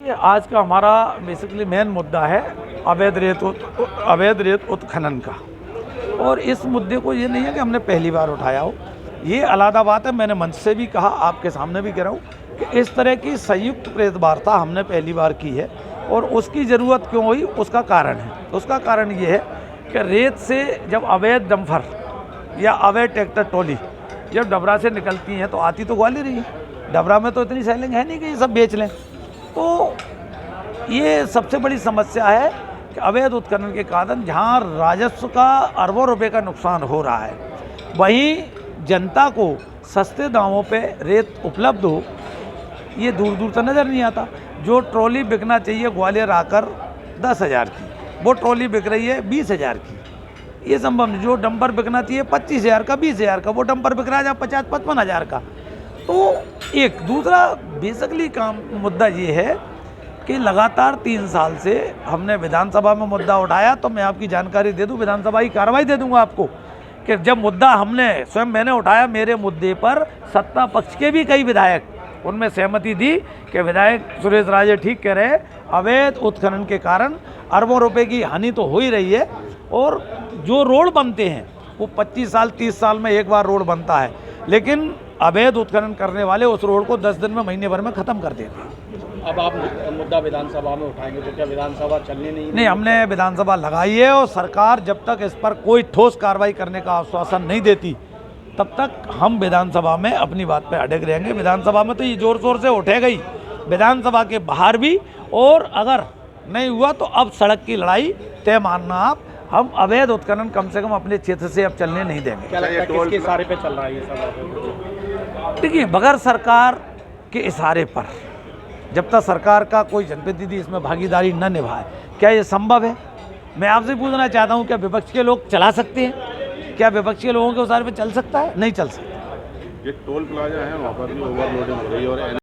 ये आज का हमारा बेसिकली मेन मुद्दा है अवैध रेत उत्खनन का। और इस मुद्दे को ये नहीं है कि हमने पहली बार उठाया हो, ये अलग बात है। मैंने मंच से भी कहा, आपके सामने भी कह रहा हूँ कि इस तरह की संयुक्त प्रेस वार्ता हमने पहली बार की है। और उसकी ज़रूरत क्यों हुई, उसका कारण है। उसका कारण ये है कि रेत से जब अवैध डंपर या अवैध ट्रैक्टर ट्रॉली जब डबरा से निकलती हैं तो आती तो ग्वालियर ही है। डबरा में तो इतनी सेलिंग है नहीं कि ये सब बेच लें। तो ये सबसे बड़ी समस्या है कि अवैध उत्खनन के कारण जहाँ राजस्व का अरबों रुपए का नुकसान हो रहा है, वहीं जनता को सस्ते दामों पे रेत उपलब्ध हो, ये दूर दूर तक नज़र नहीं आता। जो ट्रॉली बिकना चाहिए ग्वालियर आकर 10,000 की, वो ट्रॉली बिक रही है 20,000 की। ये संभव नहीं। जो डंपर बिकना चाहिए 25,000 का, 20,000 का, वो डंपर बिक रहा है 50-55,000 का। तो एक दूसरा बेसिकली काम मुद्दा ये है कि लगातार 3 साल से हमने विधानसभा में मुद्दा उठाया। तो मैं आपकी जानकारी दे दूं, विधानसभा की कार्रवाई दे दूंगा आपको कि जब मुद्दा मैंने उठाया, मेरे मुद्दे पर सत्ता पक्ष के भी कई विधायक उनमें सहमति दी कि विधायक सुरेश राजे ठीक कह रहे हैं, अवैध उत्खनन के कारण अरबों रुपए की हानि तो हो ही रही है। और जो रोड बनते हैं वो 25 साल 30 साल में एक बार रोड बनता है, लेकिन अवैध उत्खनन करने वाले उस रोड को 10 दिन में, महीने भर में ख़त्म कर देते हैं। अब आप मुद्दा विधानसभा में उठाएंगे तो क्या विधानसभा चलनी नहीं, हमने विधानसभा लगाई है और सरकार जब तक इस पर कोई ठोस कार्रवाई करने का आश्वासन नहीं देती तब तक हम विधानसभा में अपनी बात पे अड़े रहेंगे। विधानसभा में तो ये जोर शोर से उठेगा ही, विधानसभा के बाहर भी। और अगर नहीं हुआ तो अब सड़क की लड़ाई तय मानना आप। हम अवैध उत्खनन कम से कम अपने क्षेत्र से अब चलने नहीं देंगे। क्या लगता है किसके इशारे पे चल रहा है ये सब? देखिए, बगैर सरकार के इशारे पर जब तक सरकार का कोई जनप्रतिनिधि इसमें भागीदारी न निभाए, क्या ये संभव है? मैं आपसे पूछना चाहता हूँ, क्या विपक्ष के लोग चला सकते हैं? क्या विपक्ष के लोगों के इशारे पे चल सकता है? नहीं चल सकता। ये टोल प्लाजा है, वहाँ पर भी ओवरलोडिंग हो रही है और